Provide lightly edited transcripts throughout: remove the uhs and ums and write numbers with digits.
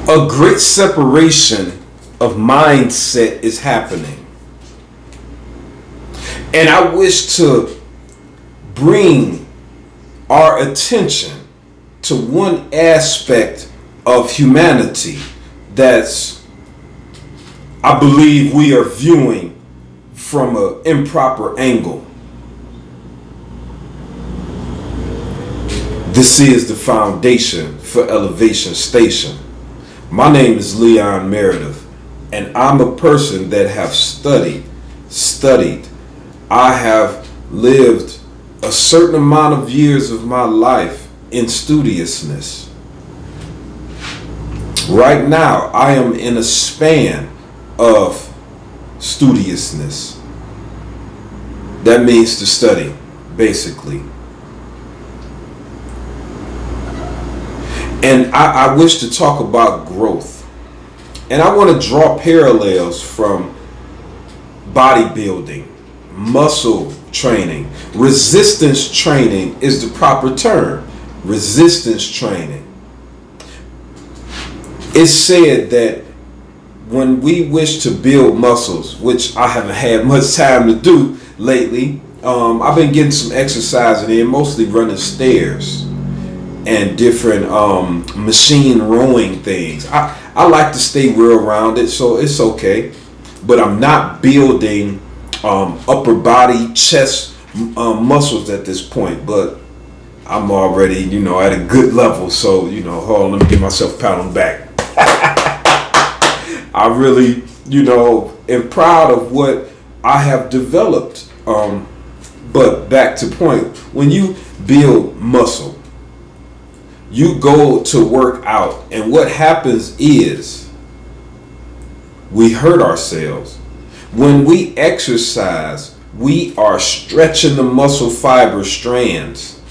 A great separation of mindset is happening. And I wish to bring our attention to one aspect of humanity that's, I believe, we are viewing from an improper angle. This is the foundation for Elevation Station. My name is Leon Meredith, and I'm a person that have studied. I have lived a certain amount of years of my life in studiousness. Right now, I am in a span of studiousness. That means to study, basically. And I wish to talk about growth. And I want to draw parallels from bodybuilding, muscle training. Resistance training is the proper term. Resistance training. It's said that when we wish to build muscles, which I haven't had much time to do lately, I've been getting some exercise in, mostly running stairs and different machine rowing things. I like to stay real rounded, so it's okay. But I'm not building upper body, chest muscles at this point. But I'm already, at a good level. So, hold on, let me give myself a pat on the back. I really, am proud of what I have developed. But back to point, when you build muscle, you go to work out, and what happens is we hurt ourselves. When we exercise, we are stretching the muscle fiber strands.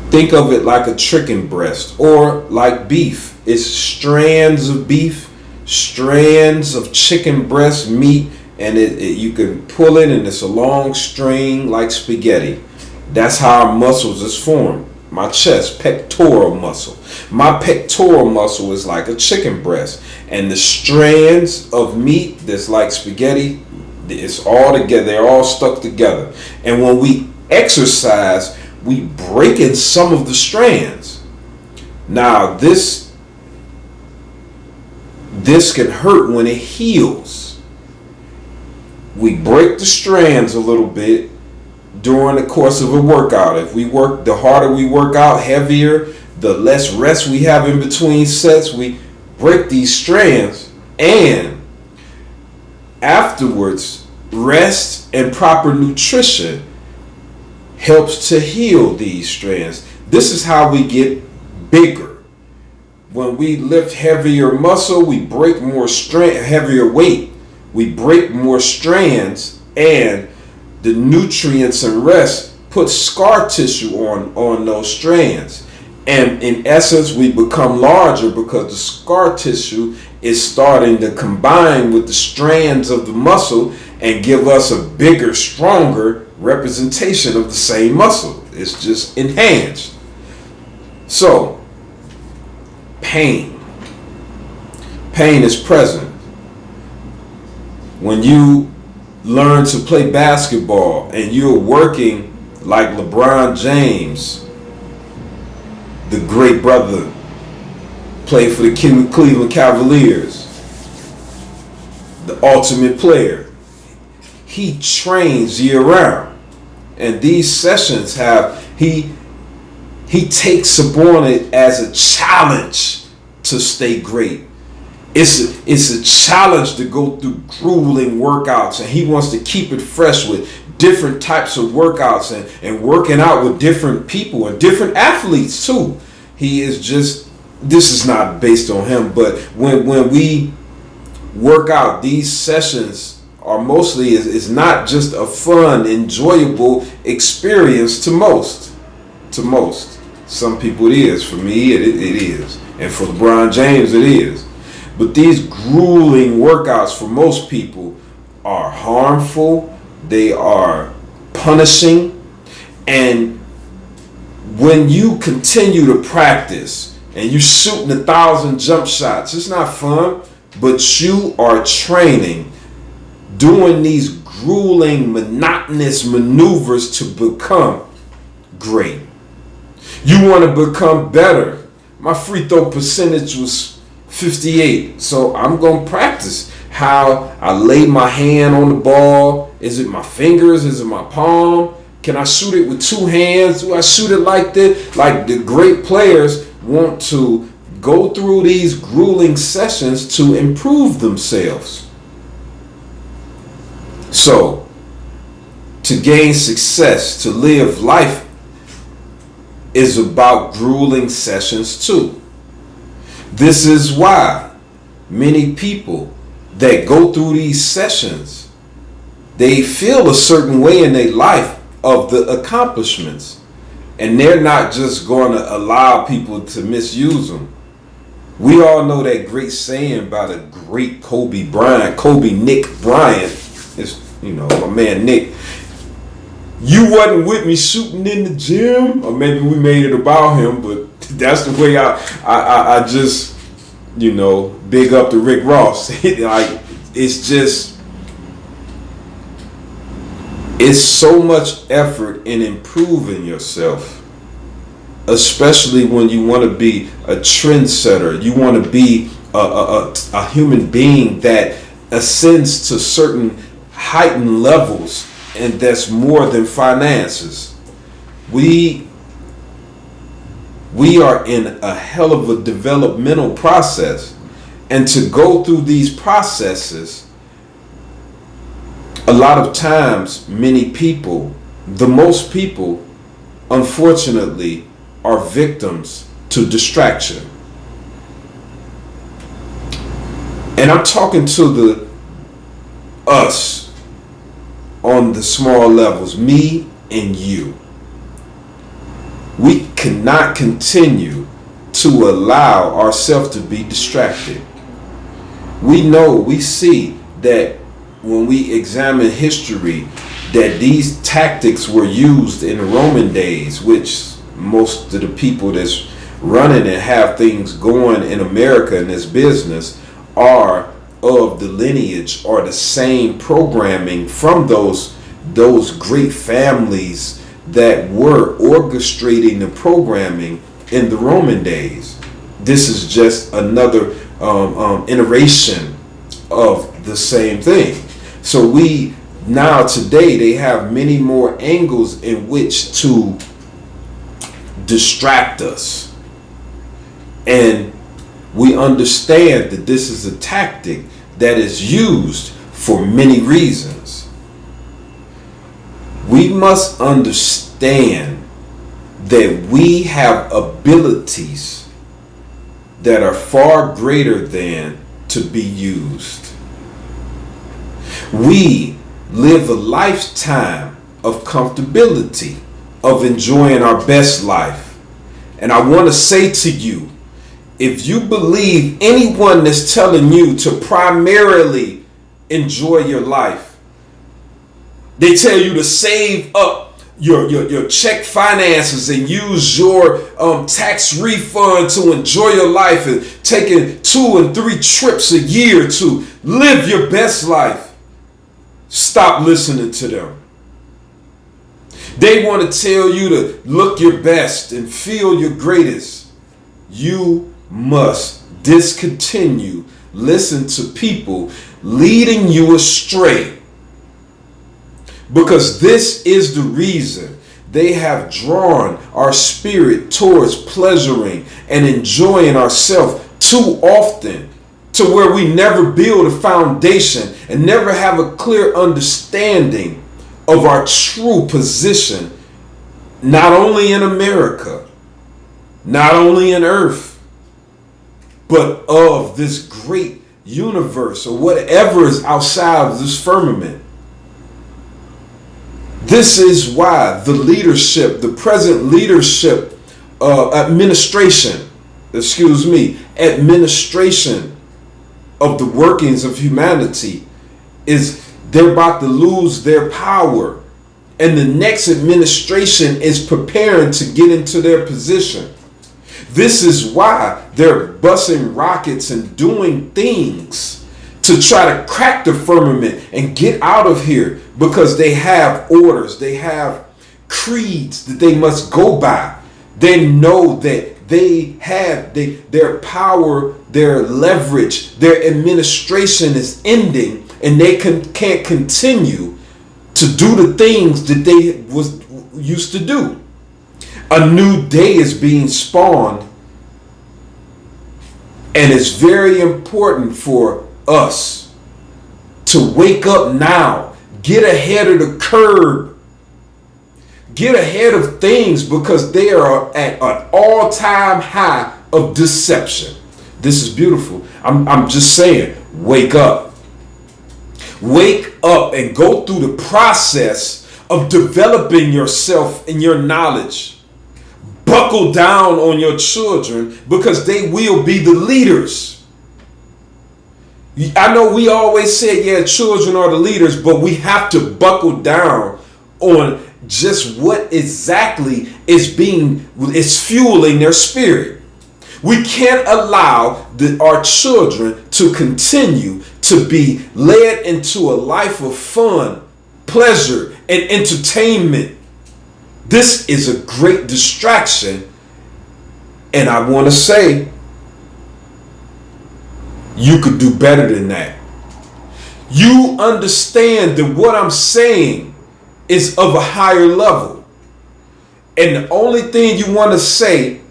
Think of it like a chicken breast or like beef. It's strands of beef, strands of chicken breast meat, and you can pull it, and it's a long string like spaghetti. That's how our muscles is formed. My chest, pectoral muscle. My pectoral muscle is like a chicken breast. And the strands of meat that's like spaghetti, it's all together. They're all stuck together. And when we exercise, we break in some of the strands. Now, this can hurt when it heals. We break the strands a little bit during the course of a workout. If we work, the harder we work out, heavier, the less rest we have in between sets, we break these strands, and afterwards, rest and proper nutrition helps to heal these strands. This is how we get bigger. When we lift heavier muscle, we break more heavier weight, we break more strands, and the nutrients and rest put scar tissue on those strands. And in essence, we become larger because the scar tissue is starting to combine with the strands of the muscle and give us a bigger, stronger representation of the same muscle. It's just enhanced. So, pain. Pain is present. When you learn to play basketball and you're working like LeBron James, the great brother, played for the Cleveland Cavaliers, the ultimate player. He trains year round, and these sessions he takes upon it as a challenge to stay great. It's a challenge to go through grueling workouts, and he wants to keep it fresh with different types of workouts and working out with different people and different athletes too. This is not based on him, but when we work out, these sessions are mostly, it's not just a fun, enjoyable experience to most. Some people it is. For me, it is. And for LeBron James, it is. But these grueling workouts for most people are harmful. They are punishing. And when you continue to practice and you shooting 1,000 jump shots. It's not fun, but you are training, doing these grueling, monotonous maneuvers to become great. You want to become better. My free throw percentage was 58, so I'm going to practice how I lay my hand on the ball. Is it my fingers? Is it my palm? Can I shoot it with two hands? Do I shoot it like that? Like the great players want to go through these grueling sessions to improve themselves. So, to gain success, to live life, is about grueling sessions too. This is why many people that go through these sessions, they feel a certain way in their life of the accomplishments, and they're not just going to allow people to misuse them. We all know that great saying about a great Kobe Nick Bryant. It's, my man Nick. You wasn't with me shooting in the gym, or maybe we made it about him, but that's the way I just, big up to Rick Ross. Like, it's so much effort in improving yourself, especially when you want to be a trendsetter. You want to be a human being that ascends to certain heightened levels, and that's more than finances. We are in a hell of a developmental process, and to go through these processes, a lot of times, most people, unfortunately, are victims to distraction. And I'm talking to us on the small levels, me and you. We cannot continue to allow ourselves to be distracted. We see that when we examine history, that these tactics were used in the Roman days, which most of the people that's running and have things going in America in this business are of the lineage or the same programming from those great families that were orchestrating the programming in the Roman days. This is just another iteration of the same thing. So today they have many more angles in which to distract us. And we understand that this is a tactic that is used for many reasons. We must understand that we have abilities that are far greater than to be used. We live a lifetime of comfortability, of enjoying our best life. And I want to say to you, if you believe anyone that's telling you to primarily enjoy your life, they tell you to save up your check finances and use your tax refund to enjoy your life and taking 2 and 3 trips a year to live your best life, stop listening to them. They want to tell you to look your best and feel your greatest. You must discontinue listen to people leading you astray, because this is the reason they have drawn our spirit towards pleasuring and enjoying ourselves too often, to where we never build a foundation and never have a clear understanding of our true position, not only in America, not only in Earth, but of this great universe or whatever is outside of this firmament. This is why the present leadership, administration of the workings of humanity they're about to lose their power, and the next administration is preparing to get into their position. This is why they're busting rockets and doing things to try to crack the firmament and get out of here, because they have orders, they have creeds that they must go by. They know that they have their power, their leverage, their administration is ending, and they can't continue to do the things that they was used to do. A new day is being spawned, and it's very important for us to wake up now, get ahead of the curve, get ahead of things, because they are at an all-time high of deception. This is beautiful. I'm just saying, wake up. Wake up and go through the process of developing yourself and your knowledge. Buckle down on your children, because they will be the leaders. I know we always say, yeah, children are the leaders, but we have to buckle down on just what exactly is fueling their spirit. We can't allow our children to continue to be led into a life of fun, pleasure, and entertainment. This is a great distraction, and I want to say, you could do better than that. You understand that what I'm saying is of a higher level, and the only thing you want to say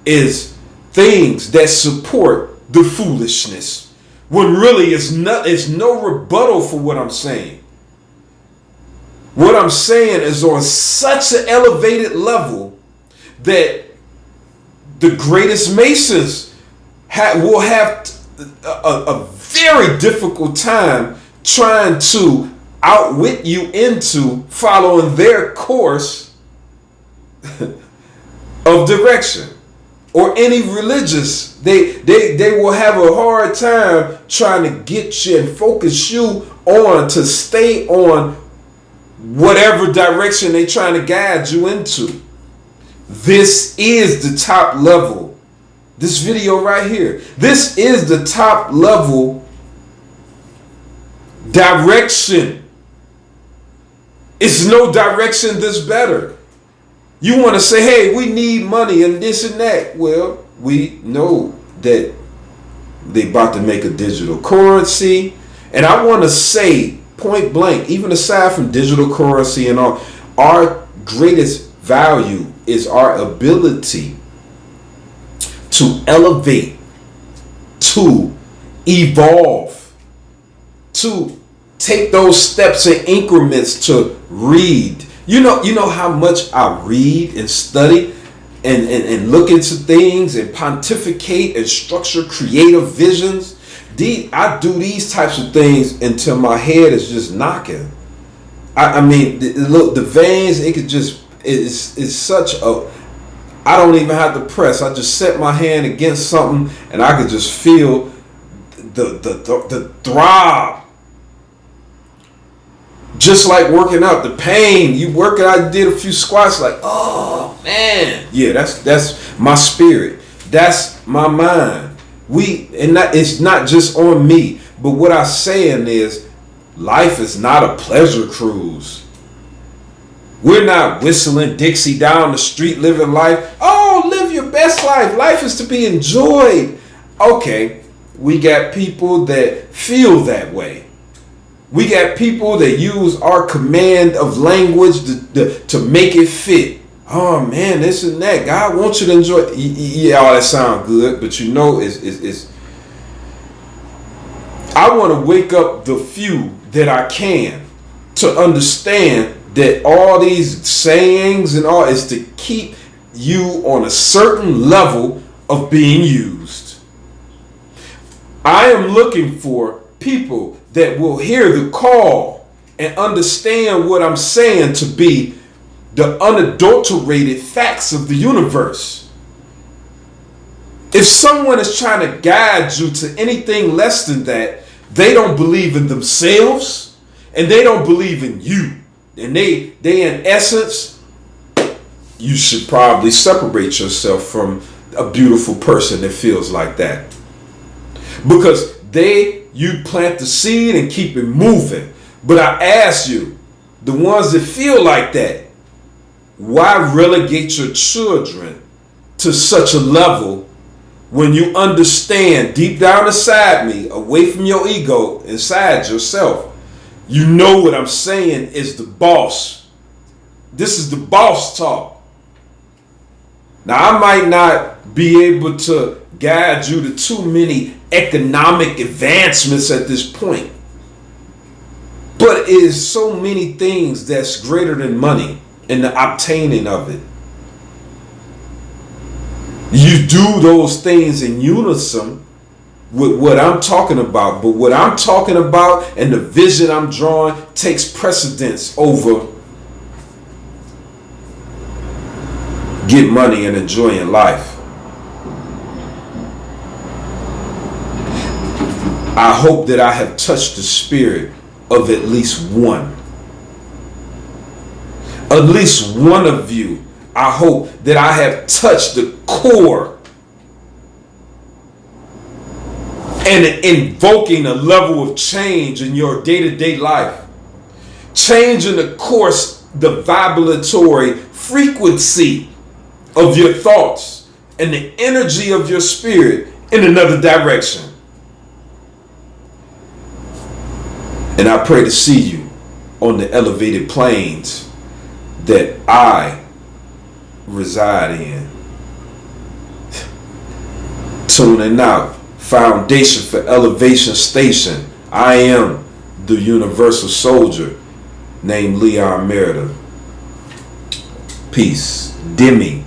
is things that support the foolishness, when really it's no rebuttal for what I'm saying. What I'm saying is on such an elevated level that the greatest Masons will have a very difficult time trying to outwit you into following their course of direction. Or any religious, they will have a hard time trying to get you and focus you on to stay on whatever direction they're trying to guide you into. This is the top level. This video right here. This is the top level direction. It's no direction that's better. You want to say, hey, we need money and this and that. Well, we know that they about to make a digital currency. And I want to say point blank, even aside from digital currency and all, our greatest value is our ability to elevate, to evolve, to take those steps in increments, to read. You know how much I read and study and look into things and pontificate and structure creative visions. I do these types of things until my head is just knocking. I mean, the veins, it could just, it's such a, I don't even have to press. I just set my hand against something and I could just feel the throb. Just like working out, the pain. You work it out, I did a few squats, like, oh man. Yeah, that's my spirit. That's my mind. It's not just on me, but what I'm saying is life is not a pleasure cruise. We're not whistling Dixie down the street living life. Oh, live your best life. Life is to be enjoyed. Okay, we got people that feel that way. We got people that use our command of language to make it fit. Oh man, this and that. God wants you to enjoy. Yeah, all that sound good, but you know, it's. I want to wake up the few that I can to understand that all these sayings and all is to keep you on a certain level of being used. I am looking for people that will hear the call and understand what I'm saying to be the unadulterated facts of the universe. If someone is trying to guide you to anything less than that, they don't believe in themselves and they don't believe in you. And they in essence, you should probably separate yourself from a beautiful person that feels like that. Because you plant the seed and keep it moving. But I ask you, the ones that feel like that, why relegate your children to such a level when you understand deep down inside me, away from your ego, inside yourself, you know what I'm saying is the boss. This is the boss talk. Now, I might not be able to guide you to too many economic advancements at this point, but it is so many things that's greater than money and the obtaining of it. You do those things in unison with what I'm talking about, but what I'm talking about and the vision I'm drawing takes precedence over get money and enjoying life. I hope that I have touched the spirit of at least one. At least one of you. I hope that I have touched the core and invoking a level of change in your day-to-day life. Changing the course, the vibratory frequency of your thoughts and the energy of your spirit in another direction. And I pray to see you on the elevated planes that I reside in. Tuning out. Foundation for Elevation Station. I am the universal soldier named Leon Merida. Peace. Demi.